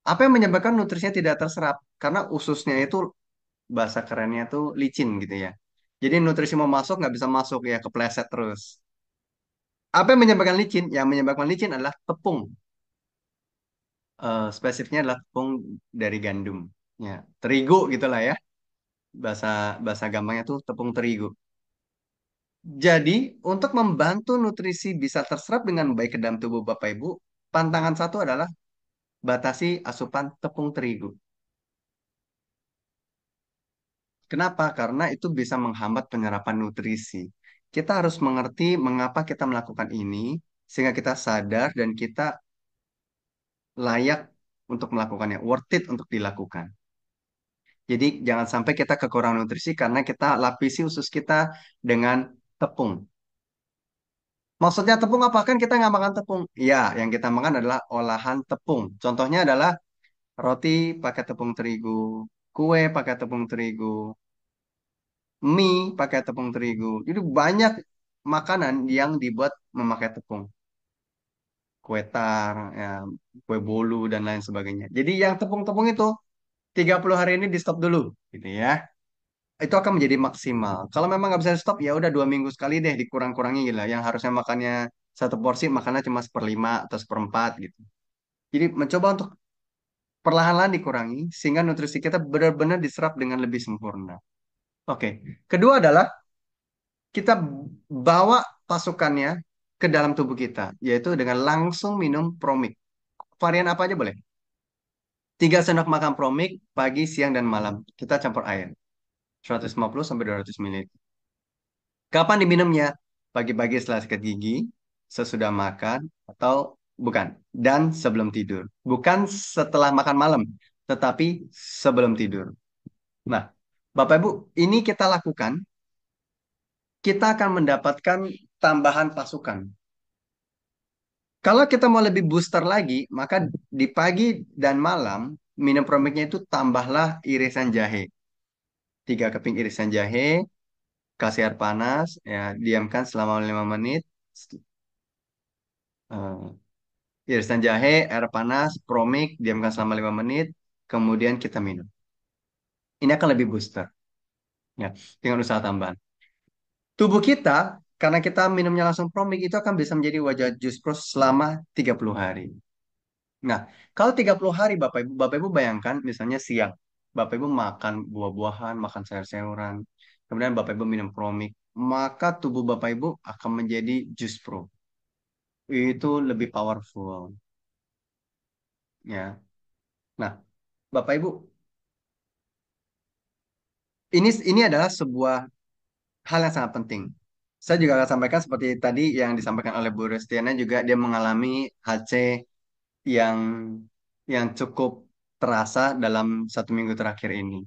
Apa yang menyebabkan nutrisinya tidak terserap? Karena ususnya itu bahasa kerennya tuh licin gitu ya. Jadi nutrisi mau masuk nggak bisa masuk ya kepleset terus. Apa yang menyebabkan licin? Yang menyebabkan licin adalah tepung. Spesifiknya adalah tepung dari gandum. Ya, terigu gitulah ya. Bahasa bahasa gampangnya tuh tepung terigu. Jadi, untuk membantu nutrisi bisa terserap dengan baik ke dalam tubuh Bapak Ibu, pantangan satu adalah batasi asupan tepung terigu. Kenapa? Karena itu bisa menghambat penyerapan nutrisi. Kita harus mengerti mengapa kita melakukan ini, sehingga kita sadar dan kita layak untuk melakukannya, worth it untuk dilakukan. Jadi jangan sampai kita kekurangan nutrisi karena kita lapisi usus kita dengan tepung. Maksudnya tepung apa? Kan kita nggak makan tepung. Iya, yang kita makan adalah olahan tepung. Contohnya adalah roti pakai tepung terigu, kue pakai tepung terigu, mie pakai tepung terigu. Jadi banyak makanan yang dibuat memakai tepung. Kue tar, ya, kue bolu, dan lain sebagainya. Jadi yang tepung-tepung itu 30 hari ini di stop dulu. Gitu ya. Itu akan menjadi maksimal. Kalau memang nggak bisa di stop, ya udah 2 minggu sekali deh dikurang-kurangi gila. Yang harusnya makannya satu porsi, makannya cuma seperlima atau seperempat gitu. Jadi mencoba untuk perlahan-lahan dikurangi sehingga nutrisi kita benar-benar diserap dengan lebih sempurna. Oke. Kedua adalah kita bawa pasukannya ke dalam tubuh kita, yaitu dengan langsung minum Promik. Varian apa aja boleh. 3 sendok makan Promik pagi, siang, dan malam. Kita campur air. 150 sampai 200 ml. Kapan diminumnya? Pagi-pagi setelah sikat gigi, sesudah makan, atau bukan. Dan sebelum tidur. Bukan setelah makan malam, tetapi sebelum tidur. Nah, Bapak Ibu, ini kita lakukan, kita akan mendapatkan tambahan pasukan. Kalau kita mau lebih booster lagi, maka di pagi dan malam, minum promiknya itu tambahlah irisan jahe. 3 keping irisan jahe. kasih air panas, ya diamkan selama 5 menit. Irisan jahe, air panas, promik, diamkan selama 5 menit, kemudian kita minum. Ini akan lebih booster, ya, dengan usaha tambahan. Tubuh kita, karena kita minumnya langsung promik, itu akan bisa menjadi wajah jus pro selama 30 hari. Nah, kalau 30 hari Bapak Ibu bayangkan misalnya siang, Bapak Ibu makan buah-buahan, makan sayur-sayuran, kemudian Bapak Ibu minum promik, maka tubuh Bapak Ibu akan menjadi jus pro. Itu lebih powerful, ya. Nah, Bapak Ibu, ini adalah sebuah hal yang sangat penting. Saya juga akan sampaikan seperti tadi yang disampaikan oleh Bu Restiana juga dia mengalami HC yang cukup terasa dalam 1 minggu terakhir ini.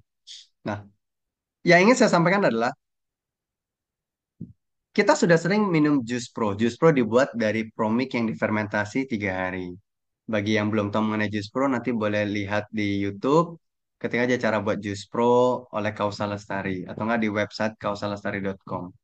Nah, yang ingin saya sampaikan adalah kita sudah sering minum jus pro. Jus pro dibuat dari promik yang difermentasi 3 hari. Bagi yang belum tahu mengenai jus pro, nanti boleh lihat di YouTube ketika aja cara buat jus pro oleh Kausa Lestari atau nggak di website kausalestari.com.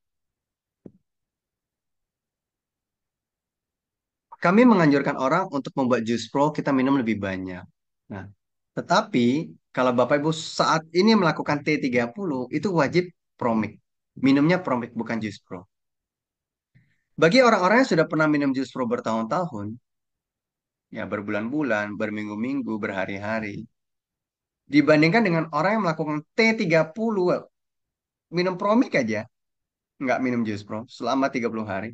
Kami menganjurkan orang untuk membuat jus pro kita minum lebih banyak. Nah, tetapi kalau Bapak Ibu saat ini melakukan T30 itu wajib promik. Minumnya promik bukan jus pro. Bagi orang-orang yang sudah pernah minum jus pro bertahun-tahun, ya berbulan-bulan, berminggu-minggu, berhari-hari, dibandingkan dengan orang yang melakukan T30, minum promik aja, nggak minum jus pro selama 30 hari,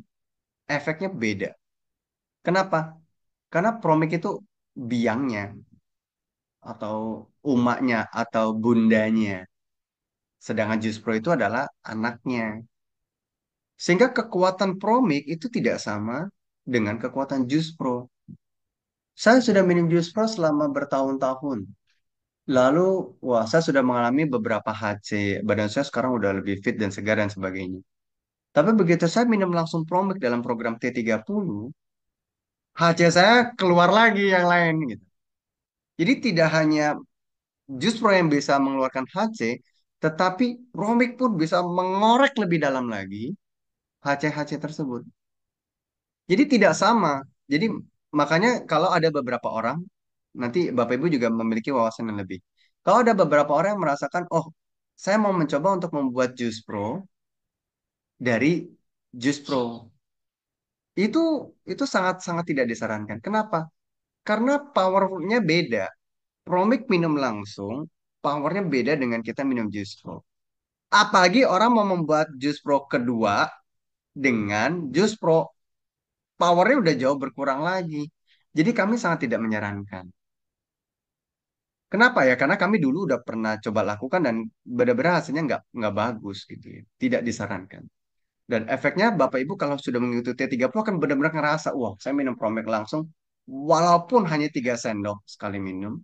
efeknya beda. Kenapa? Karena promik itu biangnya atau umaknya atau bundanya. Sedangkan jus pro itu adalah anaknya. Sehingga kekuatan promik itu tidak sama dengan kekuatan jus pro. Saya sudah minum jus pro selama bertahun-tahun. Lalu, wah, saya sudah mengalami beberapa HC. Badan saya sekarang udah lebih fit dan segar dan sebagainya. Tapi begitu saya minum langsung promik dalam program T30, HC saya keluar lagi yang lain gitu. Jadi tidak hanya jus pro yang bisa mengeluarkan HC, tetapi promik pun bisa mengorek lebih dalam lagi HC-HC tersebut. Jadi tidak sama. Jadi makanya kalau ada beberapa orang, nanti Bapak Ibu juga memiliki wawasan yang lebih. Kalau ada beberapa orang yang merasakan, oh, saya mau mencoba untuk membuat jus pro dari jus pro. Itu sangat-sangat tidak disarankan. Kenapa? Karena powernya beda. Promik minum langsung, powernya beda dengan kita minum jus pro. Apalagi orang mau membuat jus pro kedua dengan jus pro, powernya udah jauh berkurang lagi. Jadi kami sangat tidak menyarankan. Kenapa ya? Karena kami dulu udah pernah coba lakukan dan benar-benar hasilnya nggak bagus gitu ya. Tidak disarankan. Dan efeknya Bapak Ibu kalau sudah mengikuti T30 akan benar-benar ngerasa, wah saya minum Promek langsung, walaupun hanya 3 sendok sekali minum,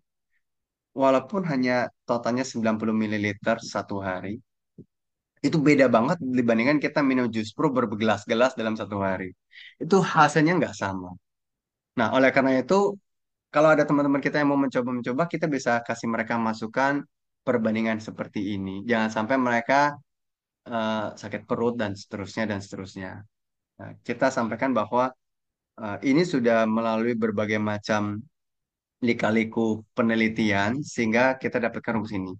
walaupun hanya totalnya 90 ml 1 hari, itu beda banget dibandingkan kita minum jus pro bergelas-gelas dalam 1 hari. Itu hasilnya nggak sama. Nah, oleh karena itu, kalau ada teman-teman kita yang mau mencoba-mencoba, kita bisa kasih mereka masukan perbandingan seperti ini. Jangan sampai mereka sakit perut dan seterusnya dan seterusnya. Nah, kita sampaikan bahwa ini sudah melalui berbagai macam lika-liku penelitian sehingga kita dapatkan rumus ini.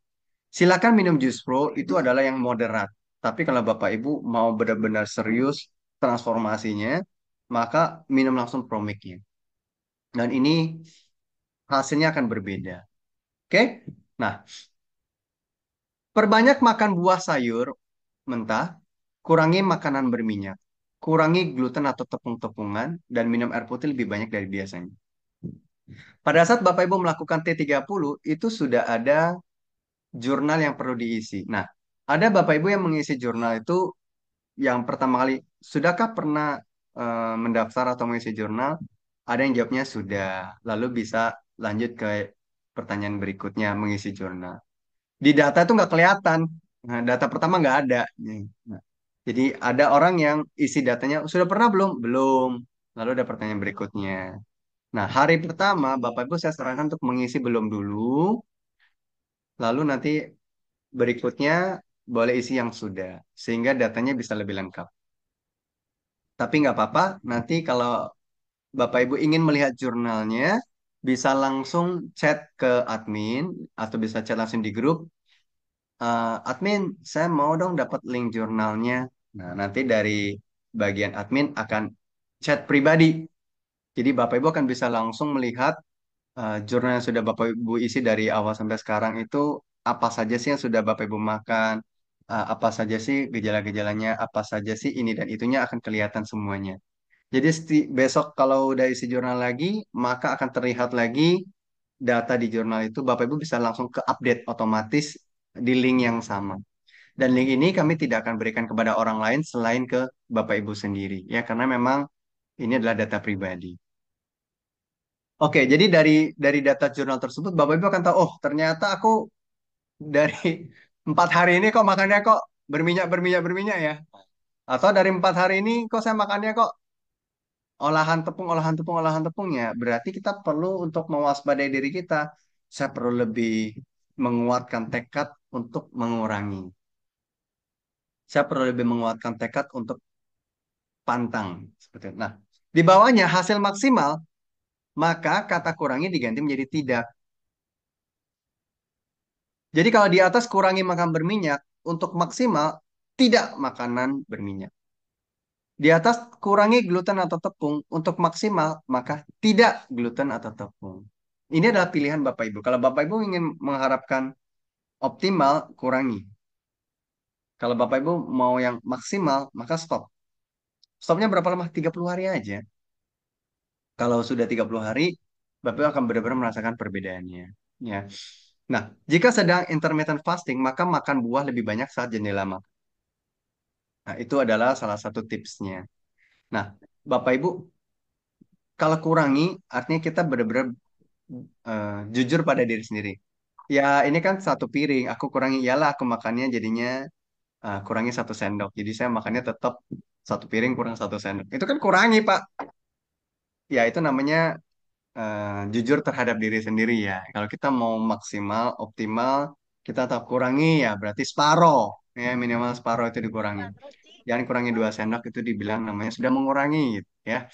Silakan minum jus pro itu adalah yang moderat. Tapi kalau Bapak Ibu mau benar-benar serius transformasinya, maka minum langsung promiknya. Dan ini hasilnya akan berbeda. Oke? Nah, perbanyak makan buah sayur mentah, kurangi makanan berminyak, kurangi gluten atau tepung-tepungan, dan minum air putih lebih banyak dari biasanya. Pada saat Bapak Ibu melakukan T30, itu sudah ada jurnal yang perlu diisi. Nah, ada Bapak Ibu yang mengisi jurnal itu yang pertama kali, sudahkah pernah mendaftar atau mengisi jurnal? Ada yang jawabnya sudah. Lalu bisa lanjut ke pertanyaan berikutnya, mengisi jurnal. Di data itu nggak kelihatan. Nah, data pertama nggak ada. Nah, jadi ada orang yang isi datanya, sudah pernah belum? Belum. Lalu ada pertanyaan berikutnya. Nah, hari pertama, Bapak Ibu saya sarankan untuk mengisi belum dulu. Lalu nanti berikutnya boleh isi yang sudah, sehingga datanya bisa lebih lengkap. Tapi nggak apa-apa, nanti kalau Bapak Ibu ingin melihat jurnalnya, bisa langsung chat ke admin, atau bisa chat langsung di grup. Admin, saya mau dong dapat link jurnalnya. Nah, nanti dari bagian admin akan chat pribadi. Jadi Bapak Ibu akan bisa langsung melihat jurnal yang sudah Bapak Ibu isi dari awal sampai sekarang itu apa saja sih yang sudah Bapak Ibu makan, apa saja sih gejala-gejalanya, apa saja sih ini dan itunya akan kelihatan semuanya. Jadi besok kalau udah isi jurnal lagi, maka akan terlihat lagi data di jurnal itu Bapak Ibu bisa langsung ke update otomatis di link yang sama. Dan link ini kami tidak akan berikan kepada orang lain selain ke Bapak Ibu sendiri ya karena memang ini adalah data pribadi. Oke, jadi dari data jurnal tersebut Bapak Ibu akan tahu, oh ternyata aku dari 4 hari ini kok makannya kok berminyak berminyak berminyak ya. Atau dari 4 hari ini kok saya makannya kok olahan tepung olahan tepung olahan tepung ya. Berarti kita perlu untuk mewaspadai diri kita. Saya perlu lebih menguatkan tekad untuk mengurangi. Saya perlu lebih menguatkan tekad untuk pantang seperti itu. Nah, di bawahnya hasil maksimal, maka kata kurangi diganti menjadi tidak. Jadi kalau di atas kurangi makan berminyak, untuk maksimal tidak makanan berminyak. Di atas kurangi gluten atau tepung, untuk maksimal maka tidak gluten atau tepung. Ini adalah pilihan Bapak Ibu. Kalau Bapak Ibu ingin mengharapkan optimal, kurangi. Kalau Bapak Ibu mau yang maksimal, maka stop. Stopnya berapa lama? 30 hari aja. Kalau sudah 30 hari, Bapak Ibu akan benar-benar merasakan perbedaannya. Ya. Nah, jika sedang intermittent fasting, maka makan buah lebih banyak saat jendela makan. Nah, itu adalah salah satu tipsnya. Nah, Bapak Ibu, kalau kurangi, artinya kita benar-benar jujur pada diri sendiri. Ya, ini kan satu piring, aku kurangi, iyalah aku makannya jadinya kurangi 1 sendok. Jadi saya makannya tetap satu piring kurang 1 sendok. Itu kan kurangi, Pak. Ya, itu namanya jujur terhadap diri sendiri ya. Kalau kita mau maksimal, optimal, kita tak kurangi ya, berarti separoh. Ya, minimal separoh itu dikurangi. Jangan kurangi 2 sendok itu dibilang namanya sudah mengurangi gitu, ya.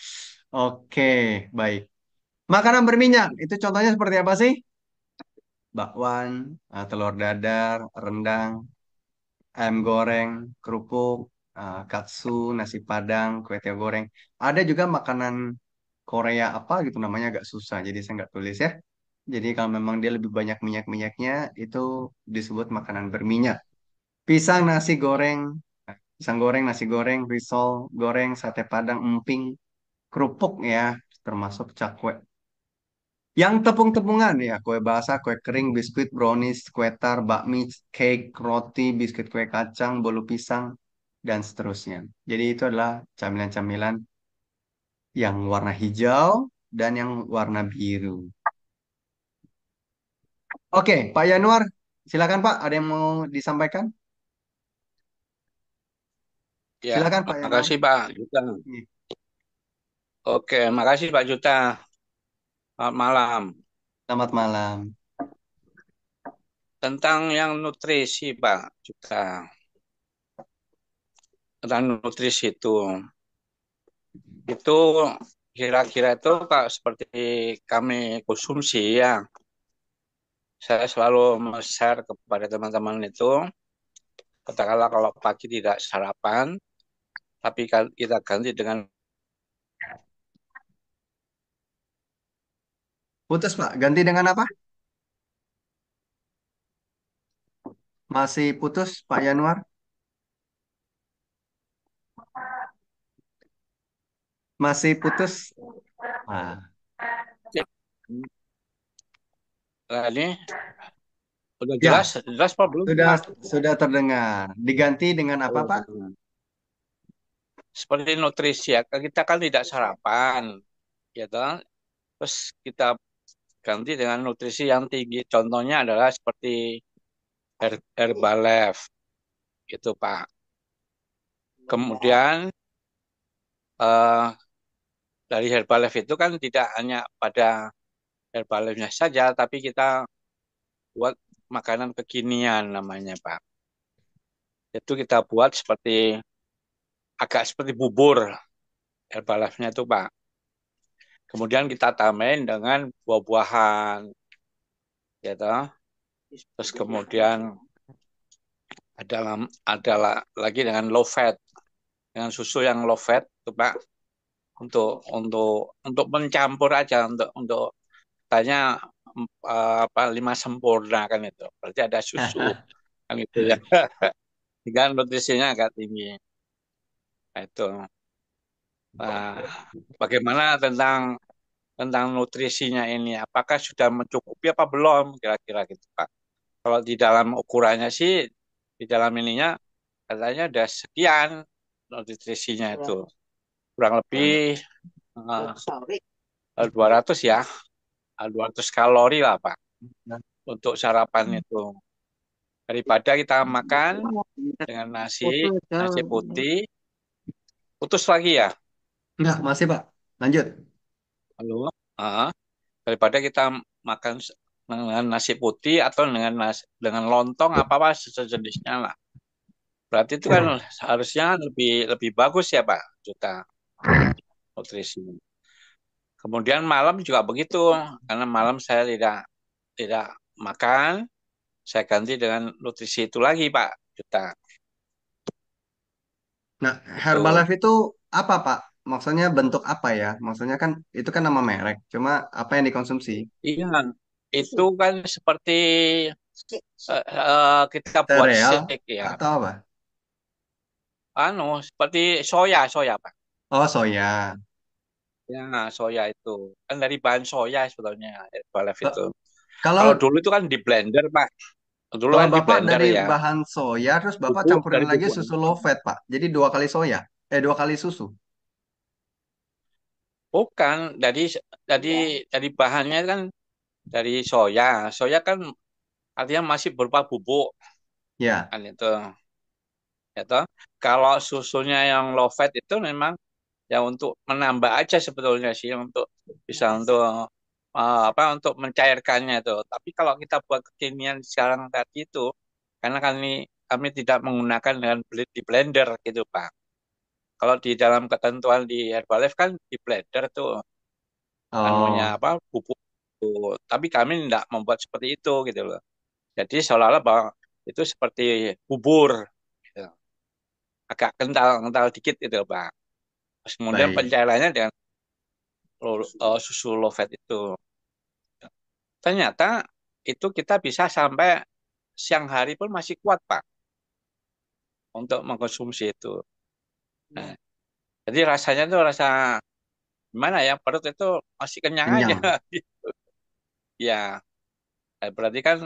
Oke, baik. Makanan berminyak, itu contohnya seperti apa sih? Bakwan, telur dadar, rendang, ayam goreng, kerupuk, katsu, nasi padang, kue tiaw goreng. Ada juga makanan Korea apa gitu namanya agak susah, jadi saya nggak tulis ya. Jadi kalau memang dia lebih banyak minyak-minyaknya, itu disebut makanan berminyak. Pisang, nasi goreng, pisang goreng, nasi goreng, risol goreng, sate padang, emping, kerupuk ya, termasuk cakwe. Yang tepung-tepungan ya, kue basah, kue kering, biskuit, brownies, kue tar, bakmi, cake, roti, biskuit kue kacang, bolu pisang, dan seterusnya. Jadi itu adalah camilan-camilan yang warna hijau dan yang warna biru. Oke, Pak Yanuar, silakan Pak, ada yang mau disampaikan? Ya, Silakan Pak Yanuar. makasih Pak Juta. Iya, Oke, makasih Pak Juta. Selamat malam. selamat malam. Tentang yang nutrisi Pak Juta. Tentang nutrisi itu kira-kira itu Pak seperti kami konsumsi ya. Saya selalu share kepada teman-teman itu, katakanlah kalau pagi tidak sarapan, tapi kita ganti dengan Putus Pak, ganti dengan apa? Masih putus Pak Yanuar? Masih putus? Ah, ini udah jelas, ya, jelas Pak belum sudah Pak? sudah terdengar. Diganti dengan apa Pak? Seperti nutrisi ya, kita kan tidak sarapan, ya toh. Terus kita ganti dengan nutrisi yang tinggi. Contohnya adalah seperti Herbalife, gitu Pak. Kemudian eh, dari Herbalife itu kan tidak hanya pada Herbalife-nya saja, tapi kita buat makanan kekinian namanya Pak. Itu kita buat seperti agak seperti bubur Herbalife-nya itu Pak. Kemudian kita tambahin dengan buah-buahan, ya toh. Terus kemudian ada lagi dengan low fat, dengan susu yang low fat itu Pak. Untuk mencampur aja untuk tanya apa 5 sempurna kan itu. Berarti ada susu kan itu ya. Sehingga nutrisinya agak tinggi. Nah, itu. Nah, bagaimana tentang nutrisinya ini? Apakah sudah mencukupi apa belum? Kira-kira gitu, Pak. Kalau di dalam ukurannya sih, di dalam ininya katanya ada sekian nutrisinya itu. Kurang lebih 200 ya, 200 kalori lah, Pak. Untuk sarapan itu. Daripada kita makan dengan nasi putih, putus lagi ya. Enggak, masih Pak. Lanjut. Halo. Ah, daripada kita makan dengan nasi putih atau dengan lontong apa apa sejenisnya lah. Berarti itu kan harusnya lebih lebih bagus ya Pak Juta nutrisi. Kemudian malam juga begitu, karena malam saya tidak tidak makan, saya ganti dengan nutrisi itu lagi Pak Juta. Nah, Itu. Herbalife itu apa Pak? Maksudnya bentuk apa ya? Maksudnya kan itu kan nama merek. Cuma apa yang dikonsumsi? Iya, itu kan seperti kita buat Sereal shake ya. atau apa? Seperti soya Pak. Oh, soya. Ya, soya itu. Kan dari bahan soya sebetulnya Herbalife Eh, itu. Kalau Kalau dulu itu kan di blender, Pak. Dulu kalau kan di Bapak blender dari ya. bahan soya, terus Bapak Bubuk campurin dari lagi bubuk. susu low fat, Pak. Jadi dua kali soya. Dua kali susu. Bukan dari dari bahannya kan dari soya. Soya kan artinya masih berupa bubuk Ya. kan itu. Ya toh. Kalau susunya yang low fat itu memang ya untuk menambah aja sebetulnya sih untuk bisa untuk apa untuk mencairkannya itu. Tapi kalau kita buat kekinian sekarang tadi itu karena kami tidak menggunakan dengan di blender gitu Pak. Kalau di dalam ketentuan di Herbalife kan di blender tuh anunya Oh, apa bubuk tuh. Tapi kami tidak membuat seperti itu gitu loh. Jadi seolah-olah bahwa itu seperti bubur gitu. Agak kental-kental dikit gitu Pak. Terus kemudian baik. pencairannya dengan susu low fat itu. Ternyata itu kita bisa sampai siang hari pun masih kuat Pak untuk mengkonsumsi itu. Nah, jadi rasanya tuh rasa gimana ya perut itu masih kenyang aja. Kenyang. Ya, berarti kan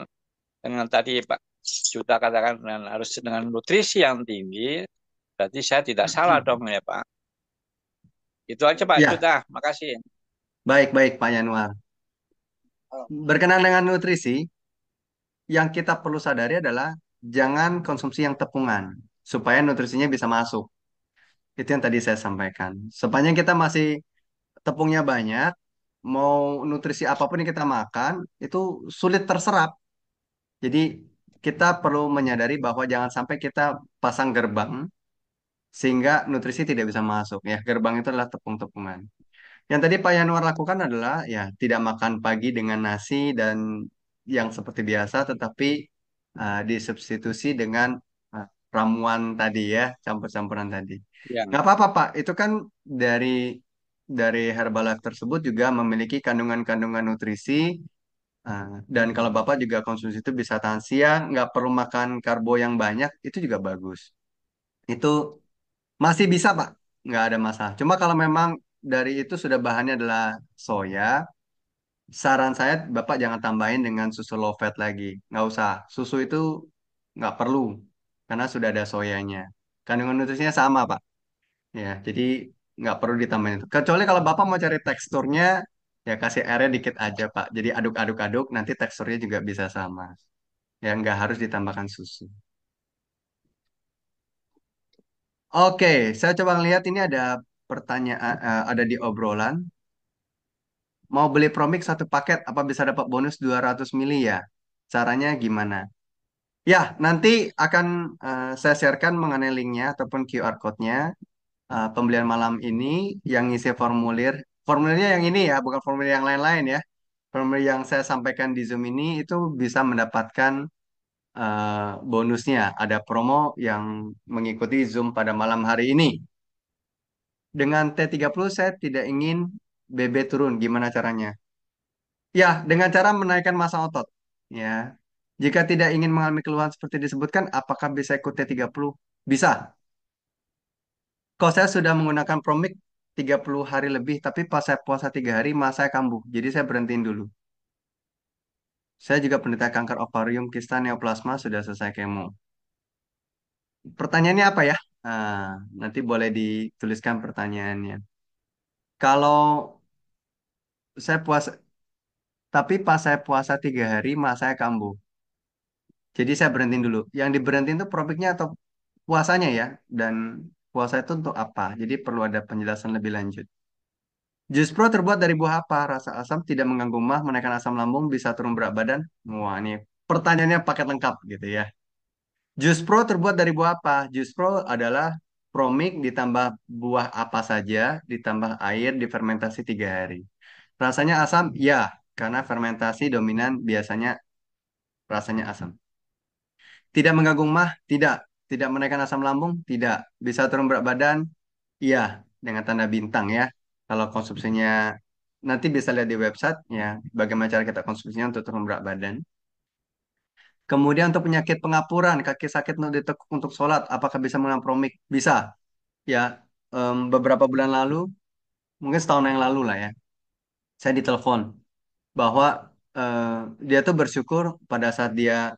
dengan tadi Pak Juta katakan harus dengan nutrisi yang tinggi, berarti saya tidak salah dong ya Pak. Itu aja Pak Ya, Juta, makasih. baik-baik Pak Yanuar. Berkenaan dengan nutrisi, yang kita perlu sadari adalah jangan konsumsi yang tepungan supaya nutrisinya bisa masuk. Itu yang tadi saya sampaikan. Sepanjang kita masih tepungnya banyak, mau nutrisi apapun yang kita makan, itu sulit terserap. Jadi kita perlu menyadari bahwa jangan sampai kita pasang gerbang sehingga nutrisi tidak bisa masuk. Ya, gerbang itu adalah tepung-tepungan. Yang tadi Pak Yanuar lakukan adalah ya tidak makan pagi dengan nasi dan yang seperti biasa, tetapi disubstitusi dengan ramuan tadi ya, campur-campuran tadi. Ya, Nggak apa-apa Pak, itu kan dari Herbalife tersebut juga memiliki kandungan-kandungan nutrisi. Dan kalau Bapak juga konsumsi itu bisa tahan siang, nggak perlu makan karbo yang banyak, itu juga bagus. Itu masih bisa, Pak. Nggak ada masalah. Cuma kalau memang dari itu sudah bahannya adalah soya, saran saya Bapak jangan tambahin dengan susu low fat lagi. Nggak usah. Susu itu nggak perlu, karena sudah ada soyanya. Kandungan nutrisinya sama, Pak. Ya, jadi nggak perlu ditambahin itu. Kecuali kalau Bapak mau cari teksturnya, ya kasih airnya dikit aja, Pak. Jadi aduk-aduk-aduk, nanti teksturnya juga bisa sama. Ya, nggak harus ditambahkan susu. Oke, saya coba lihat ini ada pertanyaan, ada di obrolan. Mau beli Promix satu paket, apa bisa dapat bonus 200 mili ya? Caranya gimana? Ya, nanti akan saya sharekan mengenai linknya ataupun QR code-nya pembelian malam ini yang ngisi formulir. Formulirnya yang ini ya, bukan formulir yang lain-lain ya. Formulir yang saya sampaikan di Zoom ini itu bisa mendapatkan bonusnya. Ada promo yang mengikuti Zoom pada malam hari ini. Dengan T30 saya tidak ingin BB turun. Gimana caranya? Ya, dengan cara menaikkan massa otot. Ya. Jika tidak ingin mengalami keluhan seperti disebutkan, apakah bisa ikut T30? Bisa. Kalau saya sudah menggunakan Promik 30 hari lebih, tapi pas saya puasa 3 hari, masa saya kambuh. Jadi saya berhentiin dulu. Saya juga penderita kanker ovarium, kista, neoplasma, sudah selesai kemo. Pertanyaannya apa ya? Nanti boleh dituliskan pertanyaannya. Kalau saya puasa, tapi pas saya puasa 3 hari, masa saya kambuh. Jadi saya berhentiin dulu. Yang diberhentiin itu Promiknya atau puasanya ya? Dan puasa itu untuk apa? Jadi perlu ada penjelasan lebih lanjut. Jus Pro terbuat dari buah apa? Rasa asam, tidak mengganggu mah, menaikkan asam lambung, bisa turun berat badan. Wah, ini pertanyaannya paket lengkap gitu ya. Jus Pro terbuat dari buah apa? Jus Pro adalah promik ditambah buah apa saja, ditambah air, difermentasi 3 hari. Rasanya asam? Ya, karena fermentasi dominan biasanya rasanya asam. Tidak mengganggu mah? Tidak. Tidak menaikkan asam lambung? Tidak. Bisa turun berat badan? Iya, dengan tanda bintang ya. Kalau konsumsinya nanti bisa lihat di website ya, bagaimana cara kita konsumsinya untuk turun berat badan. Kemudian untuk penyakit pengapuran, kaki sakit untuk ditekuk untuk sholat, apakah bisa menggunakan promik? Bisa. Ya, beberapa bulan lalu, mungkin setahun yang lalu lah ya, saya ditelepon bahwa eh, dia tuh bersyukur pada saat dia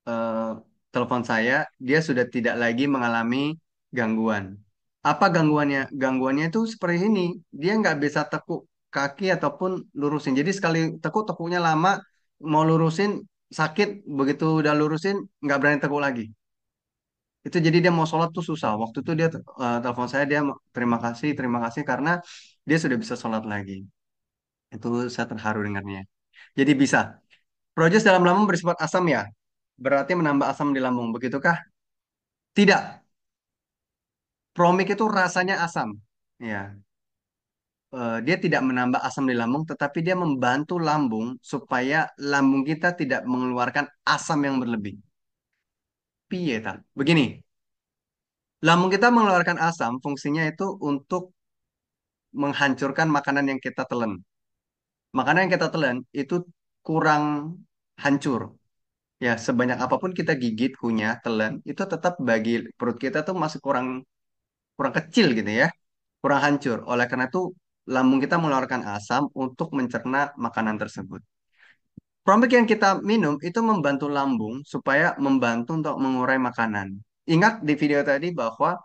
eh, telepon saya, dia sudah tidak lagi mengalami gangguan. Apa gangguannya? Gangguannya itu seperti ini, dia nggak bisa tekuk kaki ataupun lurusin. Jadi sekali tekuk, tekuknya lama, mau lurusin sakit, begitu udah lurusin nggak berani tekuk lagi. Itu jadi dia mau sholat tuh susah. Waktu itu dia telepon saya, dia terima kasih karena dia sudah bisa sholat lagi. Itu saya terharu dengarnya. Jadi bisa. Projes dalam lambung bersifat asam ya, berarti menambah asam di lambung, begitukah? Tidak. Promik itu rasanya asam. Ya, dia tidak menambah asam di lambung, tetapi dia membantu lambung supaya lambung kita tidak mengeluarkan asam yang berlebih. Piye ta? Begini, lambung kita mengeluarkan asam, fungsinya itu untuk menghancurkan makanan yang kita telan. Makanan yang kita telan itu kurang hancur. Ya, sebanyak apapun kita gigit, kunyah, telan, itu tetap bagi perut kita tuh masih kurang kurang kecil gitu ya, kurang hancur. Oleh karena itu, lambung kita mengeluarkan asam untuk mencerna makanan tersebut. Promik yang kita minum itu membantu lambung supaya membantu untuk mengurai makanan. Ingat di video tadi bahwa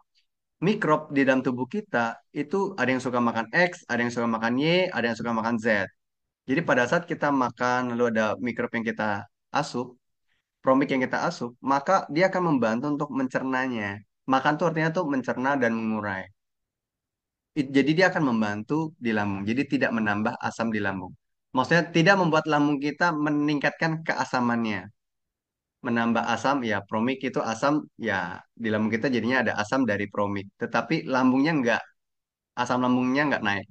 mikrob di dalam tubuh kita itu ada yang suka makan X, ada yang suka makan Y, ada yang suka makan Z. Jadi pada saat kita makan lalu ada mikrob yang kita asup, promik yang kita asup, maka dia akan membantu untuk mencernanya. Makan tuh artinya tuh mencerna dan mengurai. Jadi dia akan membantu di lambung. Jadi tidak menambah asam di lambung. Maksudnya tidak membuat lambung kita meningkatkan keasamannya. Menambah asam, ya promik itu asam, ya di lambung kita jadinya ada asam dari promik. Tetapi lambungnya enggak, asam lambungnya enggak naik.